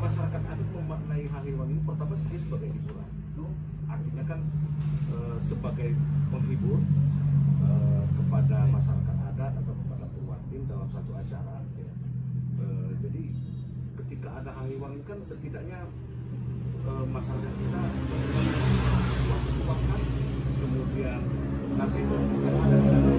masyarakat adat memaknai Hahiwang ini pertama dia sebagai hiburan. Artinya kan sebagai penghibur kepada masyarakat adat atau kepada perwatin dalam satu acara. Ya. Jadi ketika ada Hahiwang ini kan setidaknya masyarakat kita waktu-waktu kemudian nasihat yang ada di dalam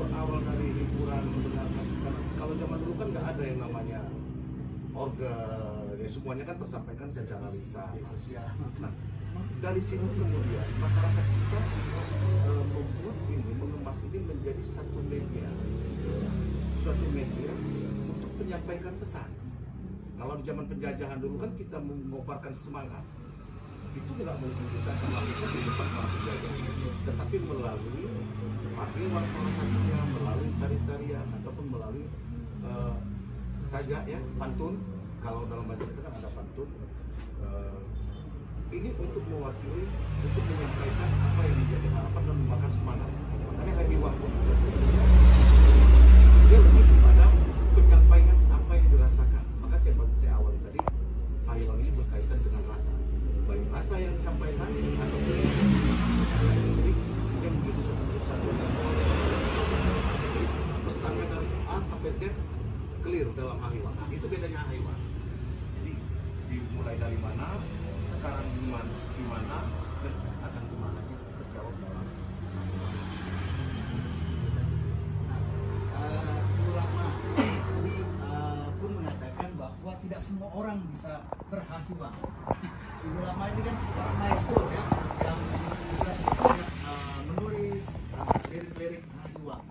berawal dari hiburan mendengarkan, karena kalau zaman dulu kan nggak ada yang namanya organ, ya semuanya kan tersampaikan secara lisan. Nah, dari situ kemudian masyarakat kita membuat ini, mengemas ini menjadi satu media untuk menyampaikan pesan. Kalau di zaman penjajahan dulu kan kita mengobarkan semangat, itu nggak mungkin kita akan lakukan di depan para penjajah, tetapi melalui Hahiwang salah satunya, melalui tari-tarian ataupun melalui saja ya pantun. Kalau dalam bahasa kita kan ada pantun. Ini untuk mewakili, untuk menyampaikan apa yang menjadi harapan dan membakar semangat. Makanya Hahiwang pun dia lebih kepada penyampaian apa yang dirasakan. Maka saya awali tadi, Hahiwang ini berkaitan dengan rasa, baik rasa yang disampaikan ataupun yang begitu satu persatu. Pesannya dari A sampai Z clear dalam Hahiwang. Nah, itu bedanya Hahiwang. Jadi dimulai dari mana, sekarang di mana, dan akan kemana itu terjawab dalam ulama tadi pun mengatakan bahwa tidak semua orang bisa berhahiwang. Ibu Lama ini kan seorang maestro ya, yang juga sebetulnya menulis lirik-lirik hahiwang.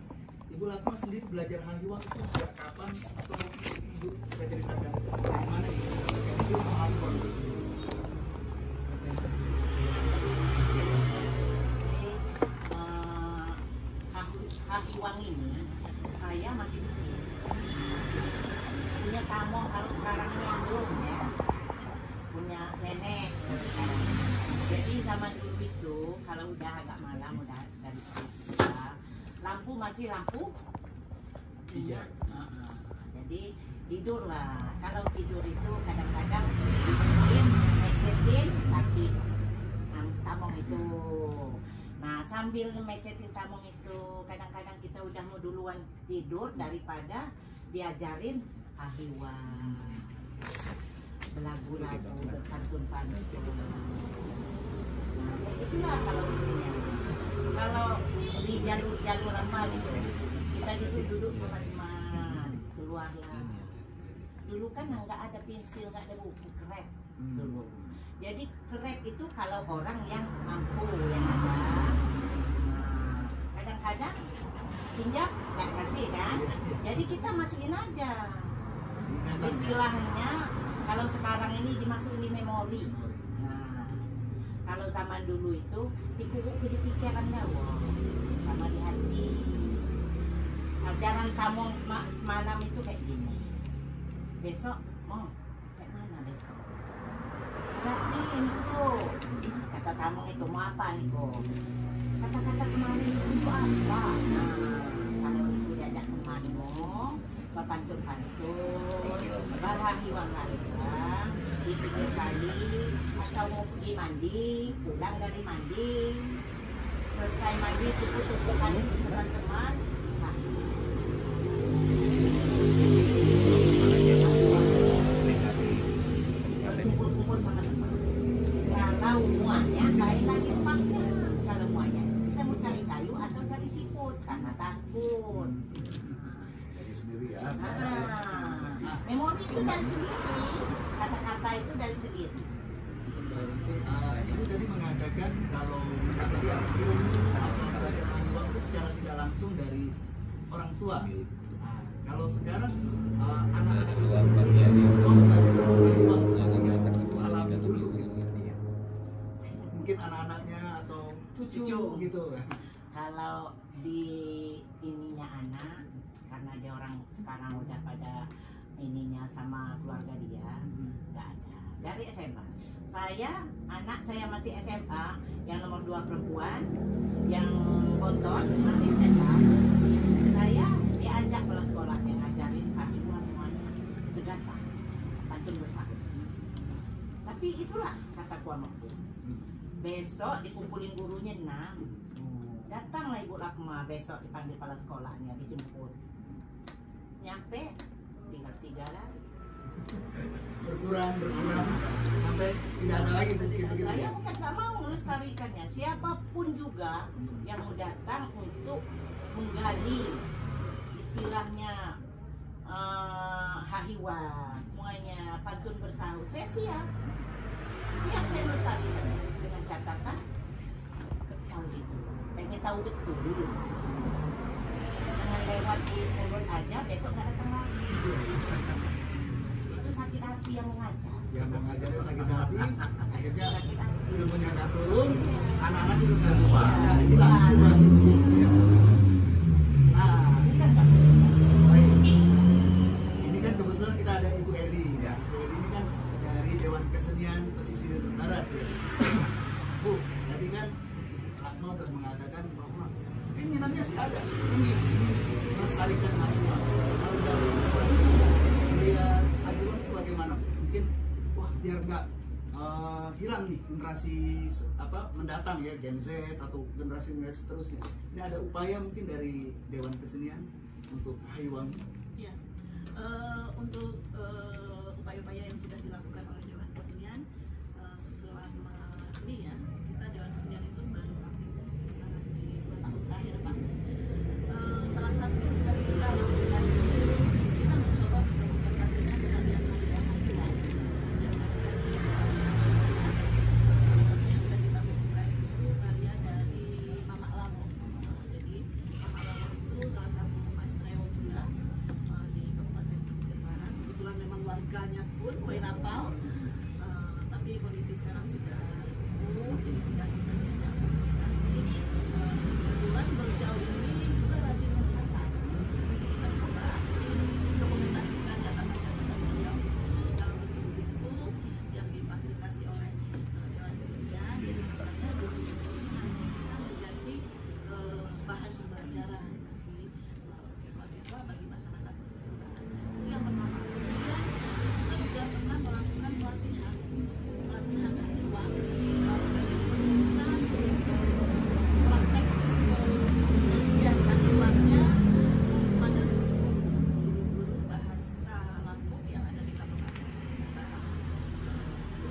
Ibu Lama sendiri belajar hahiwang itu sejak kapan, atau Ibu bisa ceritakan dari mana Ibu mendapatkan ilmu hahiwang itu sendiri? Hahiwang ini saya masih kecil, punya tamong, kalau sekarang ini belum ya, punya nenek. Jadi zaman dulu itu kalau udah agak malam, udah dari sekolah, lampu masih lampu minyak. Jadi tidurlah. Kalau tidur itu kadang-kadang mecetin kaki tamong itu. Nah, sambil mecetin tamong itu, kadang-kadang kita udah mau duluan tidur daripada diajarin Hahiwang, belagu-lagu, berpantun-pantun. Nah, itulah kalau ininya. Kalau di jalur ramah gitu, kita duduk sama teman, keluarlah. Dulu kan nggak ada pensil, nggak ada buku, kerek dulu. Jadi kerek itu kalau orang yang mampu, yang ada. Kadang-kadang pinjam nggak kasih kan, jadi kita masukin aja. Istilahnya kalau sekarang ini dimasukin di memori. Nah, kalau zaman dulu itu dikubuk ke pikirannya, wow, sama di hati. Ajaran tamong semalam itu kayak gini. Besok mau kayak mana besok? Berarti itu kata tamong itu mau apa nih kok? Kata-kata kemarin itu apa? Nah, kalau ibu diajak temanmu, pantun-pantun, berhahiwang-hahiwang, dipikir kali, atau mau pergi mandi, pulang dari mandi, selesai mandi, tutup-tutupan teman-teman. Nah, kumpul-kumpul sama teman. Kalau muanya kain lagi tempatnya. Kalau muanya kita mau cari kayu atau cari siput karena takut. jadi sendiri ya. Memori itu dari sendiri, kata-kata itu dari sendiri. Ibu tadi mengatakan kalau mendapatkan ilmu atau belajar hahiwang itu secara tidak langsung dari orang tua. Nah, kalau sekarang anak-anak keluar bagian hahiwang sebenarnya alami dulu gitu. Mungkin anak-anaknya atau cucu gitu. Kalau di ininya anak, karena dia orang sekarang udah pada ininya sama keluarga dia, nggak ada. Dari SMA, anak saya masih SMA, yang nomor 2 perempuan, yang bontot masih SMA. Saya di amaku. Besok dikumpulin gurunya 6. Datanglah Ibu Lakma besok dipanggil kepala sekolahnya, dijemput. Nyampe tinggal 3 lagi. Berkurang sampai tidak ada lagi begitu. Saya bukan nggak mau melestarikannya. Siapapun juga yang mau datang untuk menggali istilahnya hahiwan, semuanya pantun bersaut, saya siap saya melestarikan dengan catatan tahu itu, pengen tahu betul dulu. Jangan lewat di mulut aja, besok nggak datang lagi. Itu sakit hati yang mengajar. Yang mengajarnya sakit hati, akhirnya Sakit hati. ilmunya nggak turun, anak-anak juga nggak Iya, hilang. Ini kan nggak melestarikan. Ini kan kebetulan kita ada Ibu Eri ya. Ibu Eri ini kan dari Dewan Kesenian Pesisir Barat ya. Bu, tadi kan Lakma udah mengatakan bahwa keinginannya sih ada, ingin melestarikan hahiwan. Kalau dari melihat hahiwan itu bagaimana? Mungkin wah biar nggak hilang nih generasi mendatang ya, Gen Z atau generasi seterusnya. Ini ada upaya mungkin dari Dewan Kesenian untuk hahiwan. Ya, untuk upaya-upaya yang sudah dilakukan oleh Dewan Kesenian selama ini ya, kita Dewan Kesenian itu baru aktif sangat di 2 tahun terakhir Pak. Salah satu yang sudah kita lakukan, kita mencoba berkomunikasikan dengan yang hahiwan yang ada salah satu yang sudah kita lakukan itu karya dari Mama Lamo. Jadi Mama Lamo itu salah satu maestro juga di Kabupaten Pesisir Barat. Kebetulan memang warganya pun Wainapal, tapi kondisi sekarang sudah sembuh, jadi sudah susah diajak komunikasi. Kebetulan beliau ini juga rajin mencatat. Kita coba dokumentasikan catatan-catatan beliau dalam bentuk buku yang difasilitasi oleh Dewan Kesenian. Jadi makanya buku itu hanya bisa menjadi bahan pembelajaran bagi siswa-siswa, bagi masyarakat pesisir barat. Itu yang pertama. Kemudian kita juga pernah melakukan pelatihan hahiwan, bisa praktek pengujian hahiwannya kepada guru-guru bahasa Lampung yang ada di Kabupaten Pesisir Barat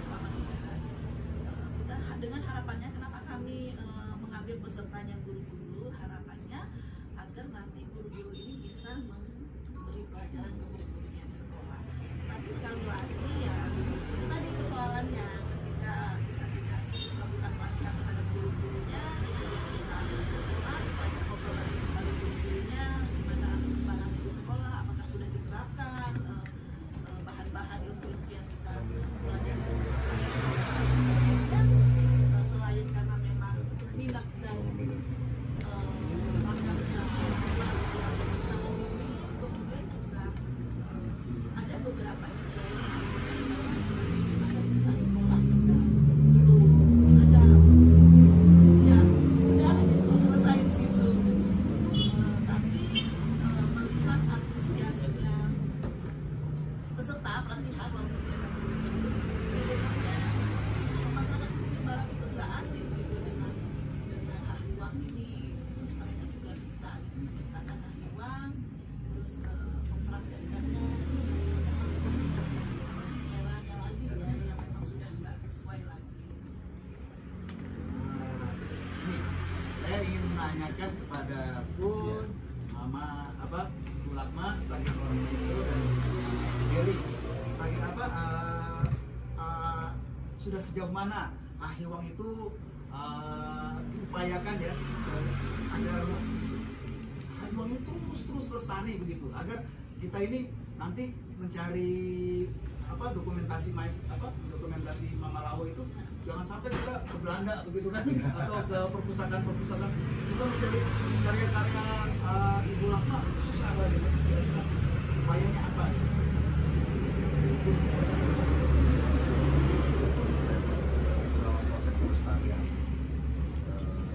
selama 3 hari. Kita dengan harapannya, kenapa kami mengambil pesertanya guru-guru, harapannya agar nanti guru-guru ini bisa memberi pelajaran ke murid-muridnya di sekolah. Tapi sekali lagi ya itu tadi persoalannya, ketika kita sudah melakukan pelatihan kepada seluruh gurunya, misalnya obrolan kepada guru-gurunya, gimana perkembangan di sekolah, apakah sudah diterapkan bahan-bahan ilmu yang kita pelajari di sekolah. Dan selain karena memang minat dan magangnya yang sangat tinggi, kemudian juga ada beberapa juga yang ada sekolah juga belum ada ya udah itu selesai di situ. Tapi melihat antusiasnya peserta pelatihan walaupun mereka belum sebenarnya masyarakat pesisir barat itu nggak asing gitu dengan hahiwan ini. Terus mereka juga bisa gitu menciptakan hahiwan, terus mempraktekkannya daerahnya lagi ya yang memang sudah nggak sesuai lagi. Ini saya ingin menanyakan kepada Pun, Mama Bu Lakma sebagai seorang maestro dan Dewi sebagai sudah sejauh mana hahiwan itu diupayakan ya agar hahiwan itu terus lestari begitu, agar kita ini nanti mencari dokumentasi Mama Lawo itu jangan sampai kita ke Belanda begitu kan atau ke perpustakaan kita mencari karya-karya Ibu Lakma susah banget. Upayanya apa? Pelestarian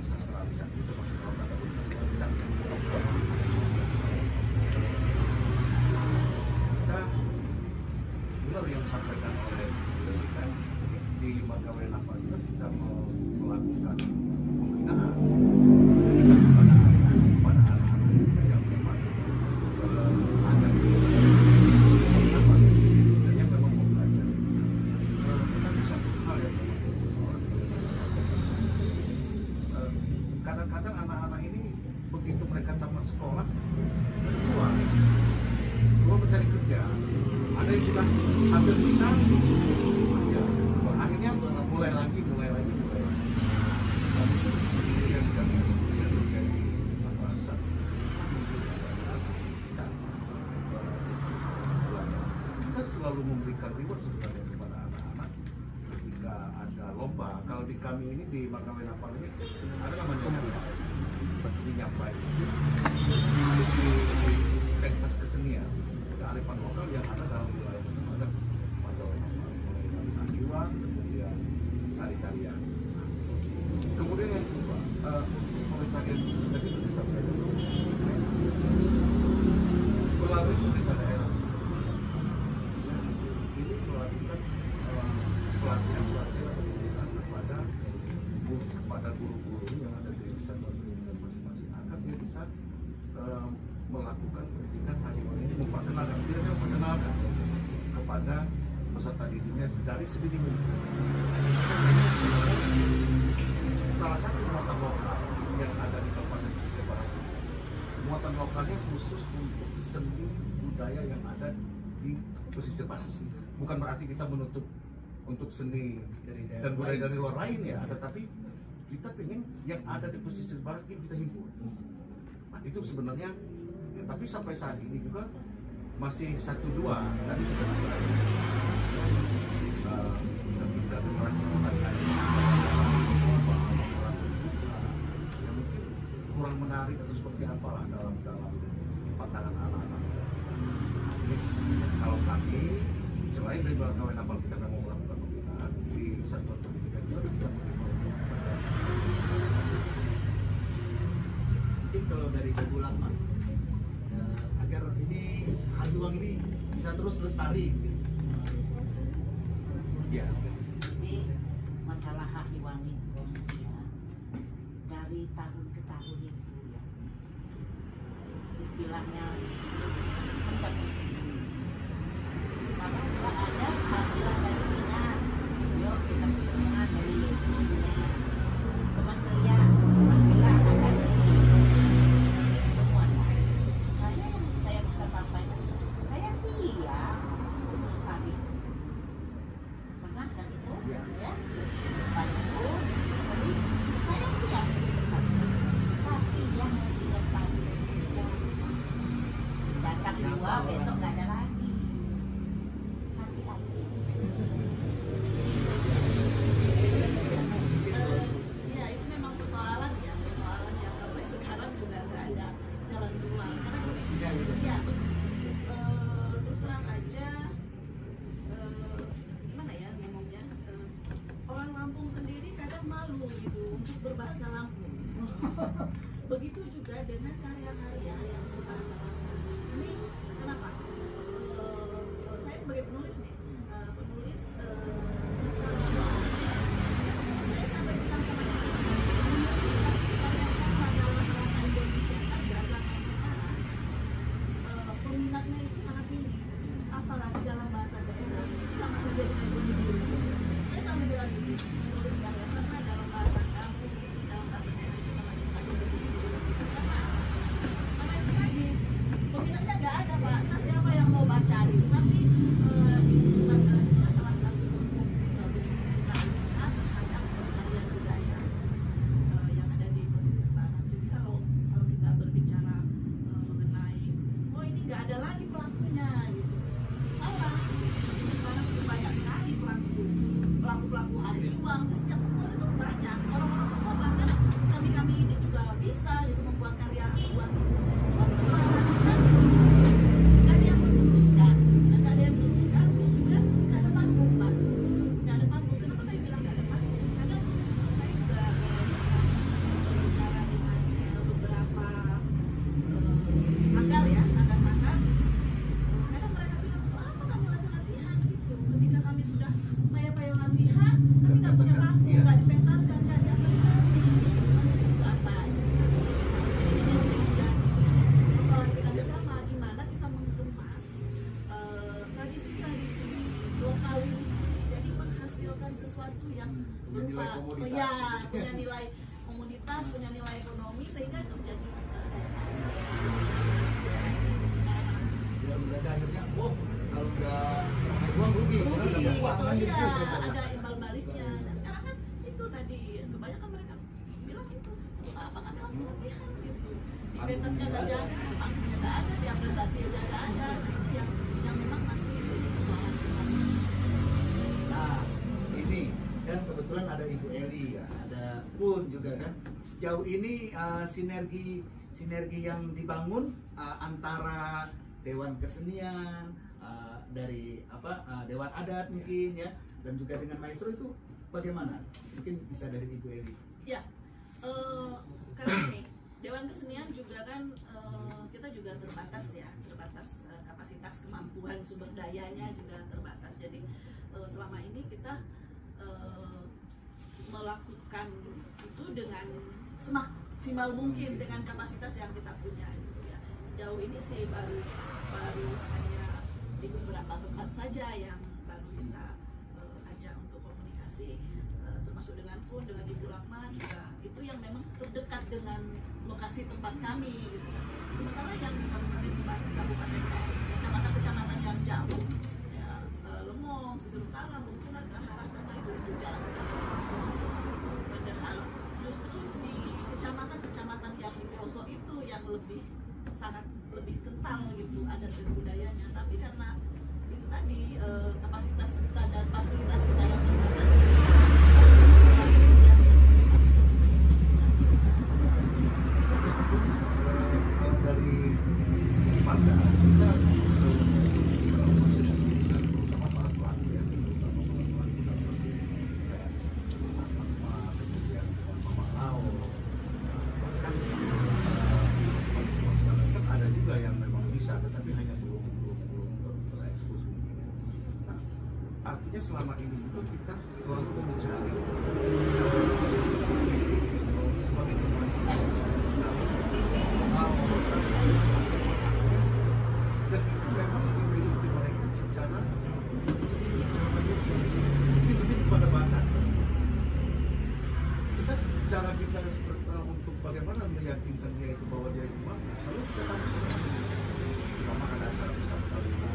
sastra lisan itu maksudnya sastra lisan kita benar yang disampaikan oleh kita di Bangka Belitung sudah hampir bisa, ya akhirnya mulai lagi. Tapi kemudian kami menjadi satu kita selalu memberikan reward sebenarnya kepada anak-anak ketika ada lomba. Kalau di kami ini di Makawai Napal ini ada namanya nyampai itu di pentas kesenian kearifan lokal yang ada dalam wilayah itu ada Makawai Napal, mulai dari tarian, kemudian tari-tarian. Kemudian yang kedua, tadi disampaikan melalui pemerintah daerah ini melakukan pelatihan kepada guru-guru yang ada di satuan pendidikan masing-masing agar dia bisa melakukan pendidikan hajiwan ini, memperkenalkan setidaknya memperkenalkan kepada peserta didiknya dari sedini mungkin. Salah satu muatan lokal yang ada di Kabupaten Pesisir Barat, muatan lokalnya khusus untuk seni budaya yang ada di Pesisir Barat. Bukan berarti kita menutup untuk seni dan budaya dari luar lain ya, tetapi kita pengen yang ada di Pesisir Barat ini kita himpun. Nah itu sebenarnya, ya, tapi sampai saat ini juga masih 1-2 tadi sudah ketika generasi yang mungkin kurang menarik atau seperti apalah dalam pandangan anak-anak. Ini kalau kami selain dari Makawai Napal kita memang melakukan pembinaan di satuan pendidikan juga kita mungkin kalau dari Ibu Lama agar ini Hajiwang ini bisa terus lestari gitu. ya. Jadi masalah Hajiwang itu ya, dari tahun ke tahun itu ya, istilahnya tempat maka juga ada panggilan dari dinas, yuk kita kesenian dari kesenian, kementerian panggilan akademi semua. Saya bisa sampaikan, saya siap melestari. Pernah kan itu ya bantu, jadi saya siap melestari. Tapi yang dilestari datang 2 besok nggak ada lagi. Sakit hati. Ya itu memang persoalan yang sampai sekarang sudah nggak ada jalan keluar. Karena Solusinya gitu. iya, terus terang aja, gimana ya ngomongnya, orang Lampung sendiri kadang malu gitu untuk berbahasa Lampung. Begitu juga dengan karya-karya yang berbahasa Lampung. Ini kenapa? Saya sebagai penulis nih, penulis sastra Lampung. Saya sampai bilang sama teman-teman, karya sama dalam bahasa Indonesia saja bahkan sekarang peminatnya itu sangat tinggi, apalagi dalam bahasa daerah itu sama saja dengan pemilu. Saya selalu bilang ini, menulis karya sastra dalam bahasa kampung itu dalam bahasa daerah itu sama saja dengan pemilu. Karena itu tadi peminatnya nggak ada Pak. Nah, siapa yang mau baca itu? Tapi itu sebagai salah satu bentuk penciptaan minat terhadap pelestarian budaya yang ada di pesisir barat. Jadi kalau kita berbicara mengenai oh ini nggak ada lagi pelakunya gitu, salah. Sekarang sudah banyak sekali pelaku Hajiwang di setiap umur itu banyak. Orang-orang tua bahkan kami ini juga bisa gitu membuat karya Hajiwang itu. Cuma persoalannya kan nggak ada yang meneruskan, terus juga nggak ada panggung Pak. Nggak ada panggung. Kenapa saya bilang nggak ada panggung? Karena saya juga berbicara dengan beberapa sanggar ya, sanggar-sanggar. Kadang mereka bilang, apa kamu latihan gitu. Ketika kami sudah payah-payah latihan, kami nggak punya panggung, nggak dipentaskan, nggak diapresiasi. Itu apa? Persoalan kita bersama, gimana kita mengemas tradisi-tradisi lokal ini jadi menghasilkan sesuatu yang Punya nilai berupa komoditas. punya nilai komunitas, punya nilai ekonomi sehingga itu menjadi Ya udah ada akhirnya, oh kalau nggak keuangan iya, gitu ya. ada imbal baliknya. Nah sekarang kan itu tadi kebanyakan mereka bilang itu apa nggak ada latihan gitu. Di pentas nggak ada, panggungnya nggak ada, di apresiasi nggak ada. Nah, itu yang memang masih jadi persoalan kita. Nah, ini kan kebetulan ada Ibu Eli ya, ada Pun juga kan. Sejauh ini sinergi yang dibangun antara Dewan Kesenian dari Dewan Adat mungkin ya, dan juga dengan maestro itu bagaimana? Mungkin bisa dari Ibu Eli. Ya, karena ini Dewan Kesenian juga kan kita juga terbatas ya, terbatas kapasitas kemampuan sumber dayanya juga terbatas. Jadi selama ini kita melakukan itu dengan semaksimal mungkin dengan kapasitas yang kita punya gitu ya. Sejauh ini sih baru hanya di beberapa tempat saja yang baru kita ajak untuk komunikasi, termasuk dengan Pun, dengan Ibu Lakman juga, itu yang memang terdekat dengan lokasi tempat kami gitu. Sementara yang kabupaten kecamatan yang jauh ya, Lemong, Sisir Utara, Bengkulu, Kahara sama itu jarang sekali. Padahal justru di kecamatan yang di pelosok itu yang sangat lebih kental gitu adat dan budayanya, tapi karena itu tadi kapasitas kita dan fasilitas kita yang terbatas. Kalau dari Panda kita terutama para pelatih ya, terutama para pelatih kayak kemudian Mama Lau, bahkan sekarang kan ada juga yang memang bisa tetapi hanya belum terekspos mungkin. Nah, artinya selama ini itu kita selalu mencari sebagai informasi dan itu memang dimiliki mereka secara begitu pada bahan. Kita cara kita untuk bagaimana meyakinkan dia itu bahwa dia itu mampu, selalu kita tampilkan. Pertama ada acara besar kali itu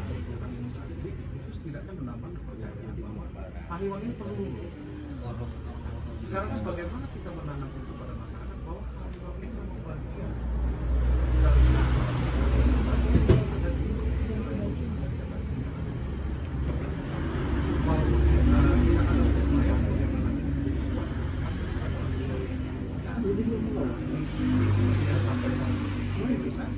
setidaknya menambah kepercayaan bahwa Pahliwan ini perlu. Sekarang kan bagaimana kita menanamkan kepada masyarakat bahwa Pahliwan ini memang bagian dari walaupun kita akan berupaya bagaimana kita menjadi sebuah sampaikan itu kan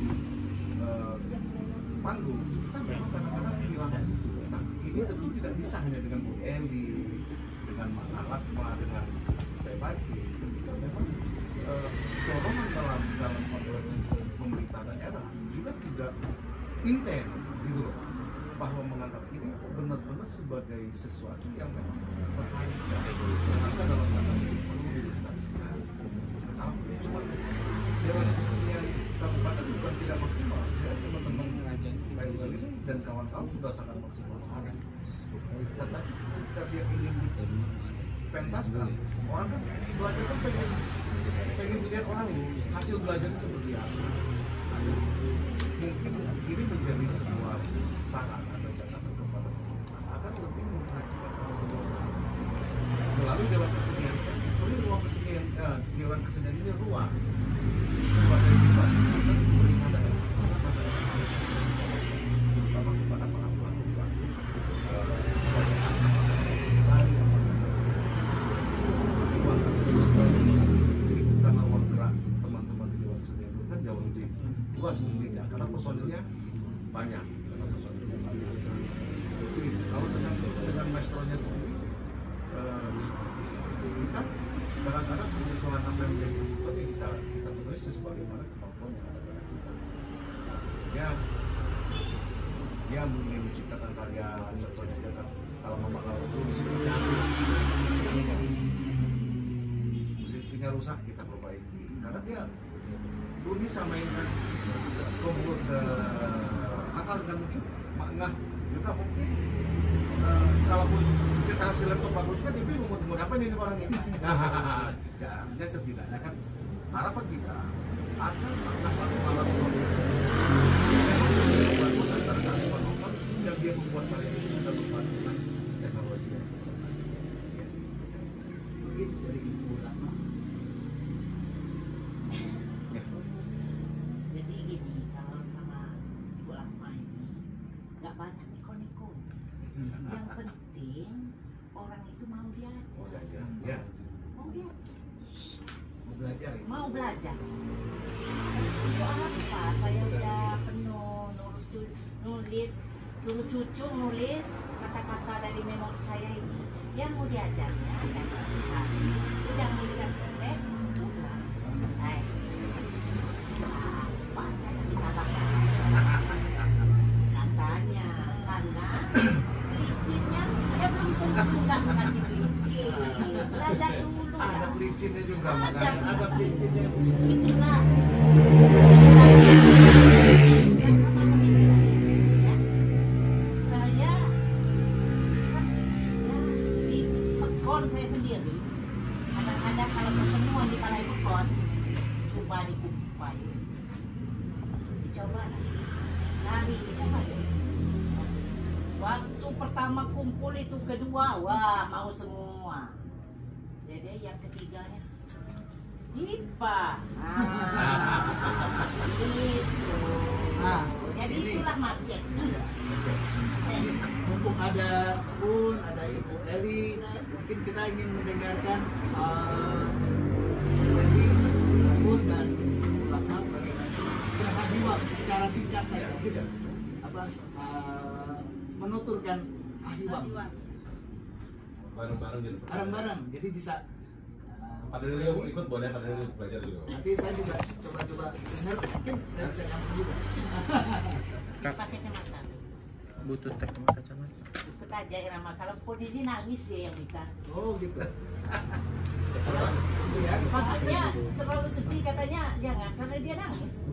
panggung kita memang kadang-kadang kehilangan itu. Nah, ini tentu tidak bisa hanya dengan Bu Eli, dengan Mas Alatma, dengan saya Baki. Ketika memang dorongan dalam pemerintah daerah juga tidak intens gitu loh, bahwa menganggap ini benar-benar sebagai sesuatu yang memang berharga, berharga dalam tanda kutip perlu dilestarikan. Cuma Dewan Kesenian Kabupaten bukan tidak maksimal, saya teman-teman kayu ini dan kawan-kawan sudah sangat maksimal sekali. Tetapi ketika dia ingin dipentaskan, orang kan belajar kan pengen lihat orang hasil belajarnya seperti apa. Mungkin ini menjadi sebuah saran atau catatan kepada pemerintah agar lebih memperhatikan melalui Dewan Kesenian. Ini ruang kesenian, Dewan Kesenian ini ruang sebagai kita memberikan daerah terutama kepada para pelaku karena ruang gerak teman-teman di Dewan Kesenian itu kan jauh lebih luas mungkin, karena personilnya banyak. Kalau dengan maestronya sendiri, kita kadang-kadang kebutuhan apa yang menjadi kebutuhan kita tulis sebagaimana kemampuan yang ada pada kita. Dia ingin menciptakan karya, contohnya dia kalau Mama Lau itu musiknya rusak kita perbaiki, karena dia belum bisa mainkan komputer sakal dengan mungkin makna juga mungkin kalaupun kita hasil laptop bagus kan dia bingung mau apa ini orang ini. Ya setidaknya kan harapan kita ada alat bagus antara kami penonton yang dia membuat karya ini sudah berbasis teknologi. Yang penting orang itu mau diajar. Ya. Mau diajar. Mau belajar ya? Mau belajar. Itu apa? Saya udah penuh nulis, suruh cucu nulis kata-kata dari memori saya ini. Yang mau diajarnya dan hari udah mau dikasih teh, udah. Baca nggak bisa baca. Katanya karena licinnya ya belum tentu nggak kasih licin. Belajar dulu Ada ya. pelicinnya juga, Ada. makanya ada pelicinnya. Itulah. Yang sama ya. Saya kan ya, di Pekon saya sendiri. Kadang-kadang kalau pertemuan di Balai Pekon, coba dikupai. Dicoba lah. Lari, dicoba deh. Waktu pertama kumpul itu kedua, wah mau semua. Jadi yang ketiganya IPA. Gitu. Nah, Jadi ini. itulah macet. Mumpung ada Bun, ada Ibu Eli, mungkin kita ingin mendengarkan Eli, Bun dan Rahma sebagai berhabiwak secara singkat saja, gitu. Apa menuturkan ahiwak bareng-bareng gitu. bareng-bareng, jadi bisa. Padahal dia ikut boleh, padahal dia belajar juga. Nanti saya juga coba-coba dengar, mungkin saya bisa nyambung juga. Pakai kacamata. Butuh teh sama kacamata. Ikut aja Irama. Kalau pun ini nangis dia yang bisa. Oh gitu. Makanya terlalu sedih katanya jangan karena dia nangis.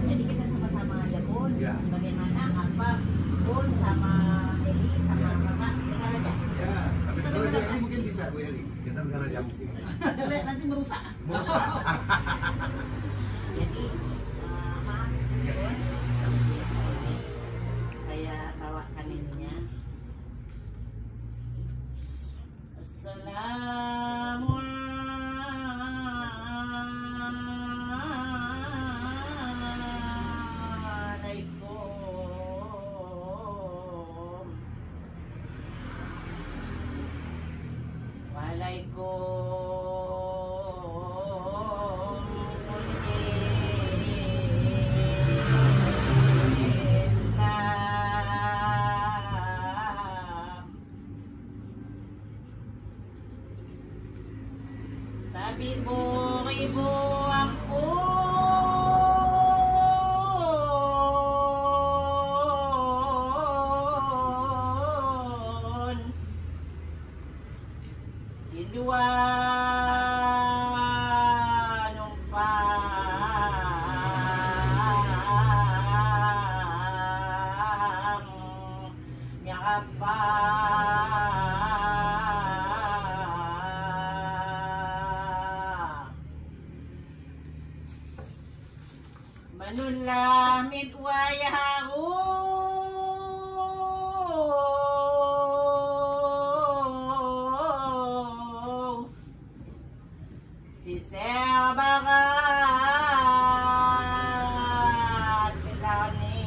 Jadi kita sama-sama aja Bun. Ya. Bagaimana apa Bun sama Eli sama Mama dengar aja. Ya, tapi kalau Bu Eli mungkin bisa Bu Eli. Kita negara jam. jelek nanti merusak. Jadi maaf Bun. Saya bawakan ininya. Assalamualaikum. Tapi ibu ampun, dua numpang nyapa menulamit wayahu si sebagat kelani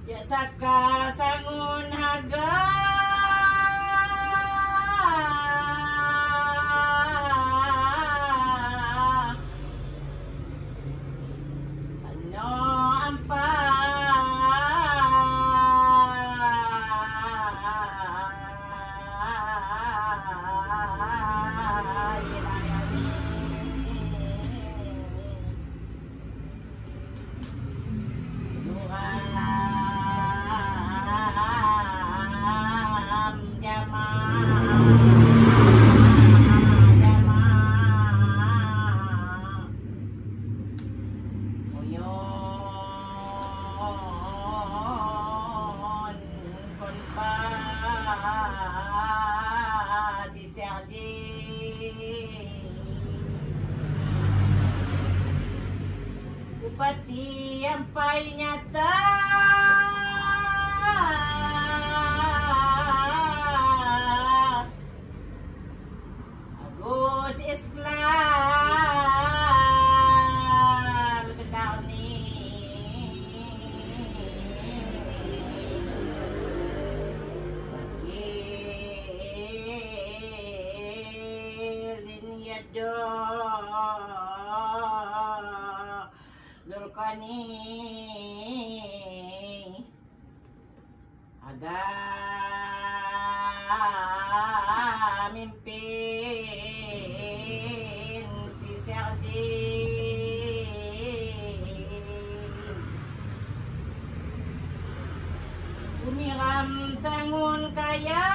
Ya saka sangun haga ano ampai seperti yang paling nyata. Agus Iskandar Kedarni Wakilin Yado Zulkani agar mimpin si Sergi Umiram sangun kaya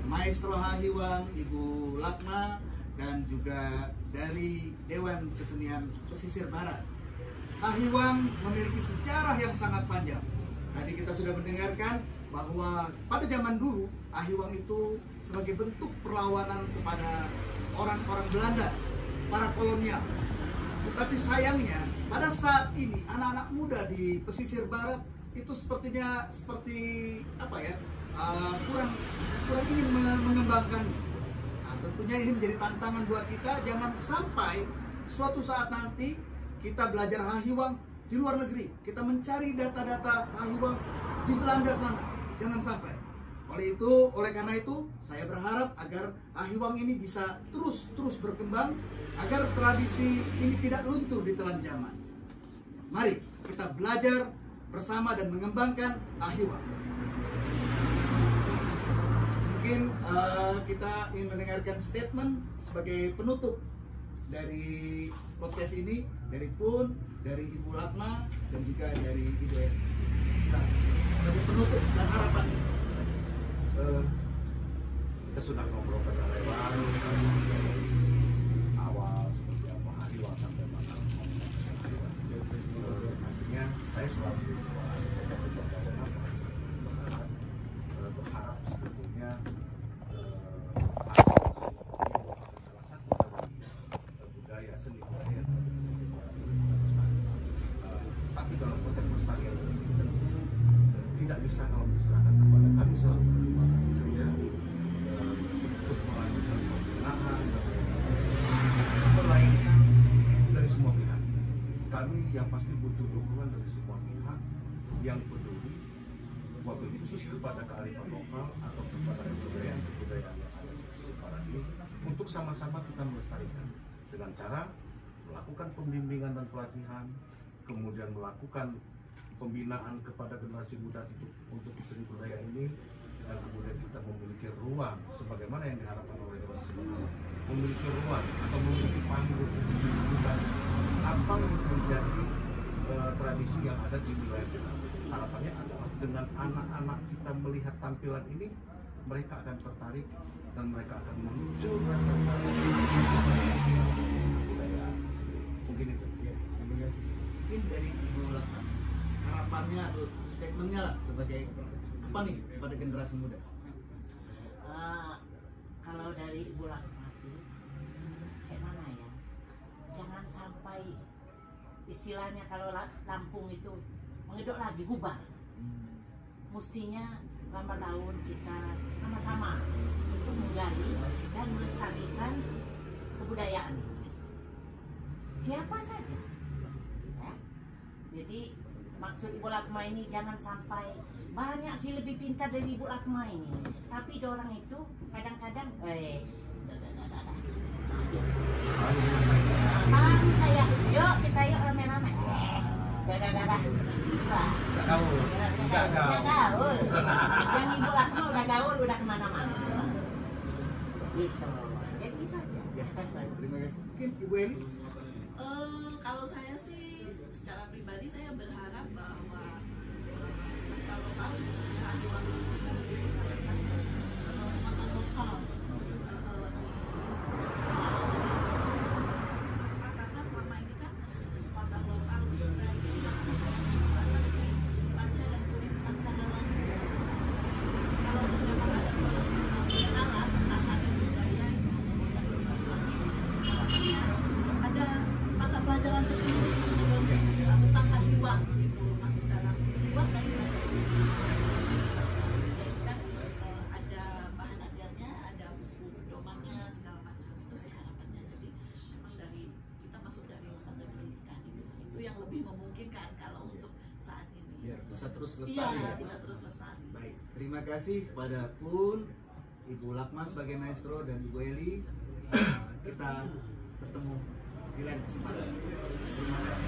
Maestro Hahiwang, Ibu Lakma, dan juga dari Dewan Kesenian Pesisir Barat. Hahiwang memiliki sejarah yang sangat panjang. Tadi kita sudah mendengarkan bahwa pada zaman dulu Hahiwang itu sebagai bentuk perlawanan kepada orang-orang Belanda, para kolonial. Tetapi sayangnya pada saat ini anak-anak muda di pesisir barat itu sepertinya kurang ingin mengembangkan. Nah, tentunya ini menjadi tantangan buat kita. Jangan sampai suatu saat nanti kita belajar Hahiwang di luar negeri, kita mencari data-data Hahiwang di Belanda sana. Jangan sampai. Oleh karena itu, saya berharap agar Hahiwang ini bisa terus berkembang, agar tradisi ini tidak luntur di telan zaman. Mari kita belajar bersama dan mengembangkan Hahiwang. Mungkin kita ingin mendengarkan statement sebagai penutup dari podcast ini dari Pun, dari Ibu Lakma, dan juga dari Ibu Eri. Sebagai penutup dan harapan. kita sudah ngobrol pada lewat awal seperti apa hariwang sampai mana nantinya saya selalu berharap sebetulnya salah satu dari budaya seni budaya tapi dalam konteks pelestarian ini tidak bisa kalau diserahkan kepada kami selalu perkembangan saja untuk melanjutkan pembinaan melainkan dari semua pihak. Kami yang pasti butuh dukungan dari semua pihak yang peduli, wabil khusus kepada kearifan lokal atau kepada kebudayaan yang ada di Jepara ini untuk sama-sama kita melestarikan dengan cara melakukan pembimbingan dan pelatihan, kemudian melakukan pembinaan kepada generasi muda untuk seni budaya ini, dan kemudian kita memiliki ruang sebagaimana yang diharapkan oleh Dewan Seni, memiliki ruang atau memiliki panggung untuk menunjukkan apa yang menjadi tradisi yang ada di wilayah kita. Harapannya adalah dengan anak-anak kita melihat tampilan ini, mereka akan tertarik dan mereka akan muncul rasa sayang budaya. Mungkin itu. Ya, terima kasih. Mungkin dari Ibu Lakman, harapannya atau statementnya lah sebagai apa nih kepada generasi muda? Kalau dari Ibu Lakman sih, kayak mana ya? Jangan sampai istilahnya kalau Lampung itu mengedok lagi gubah. Mestinya lambat laun kita sama-sama untuk menggali dan melestarikan kebudayaan ini. Siapa saja. Ya. Jadi maksud Ibu Lakma ini jangan sampai banyak sih lebih pintar dari Ibu Lakma ini. Tapi orang itu kadang-kadang saya, yuk kita yuk rame-rame. Dadah. Gaul. Yang Ibu Lakma udah gaul, udah kemana-mana. Gitu. Ya gitu aja. Ya, baik, terima kasih. Mungkin Ibu Eli? Kalau saya sih secara pribadi saya berharap bahwa sastra lokal kearifan bisa menjadi salah satu muatan lokal karena selama ini kan muatan lokal budaya ini masih sebatas dibaca dan tulis aksara Lampung. Kalau memang ada pengenalan tentang adat budaya itu hanya sekilas lagi, harapannya ada mata pelajaran tersendiri tentang kehidupan gitu masuk dalam kehidupan dari pelajaran kan ada bahan ajarnya, ada buku pedomannya segala macam itu sih harapannya. Jadi memang dari kita masuk dari lembaga pendidikan itu yang lebih memungkinkan kalau untuk saat ini. Ya, bisa terus Iya, lestari ya. bisa terus lestari. Baik, terima kasih kepada Pun, Ibu Lakma sebagai maestro dan Ibu Eli. Kita bertemu di lain kesempatan. Terima kasih.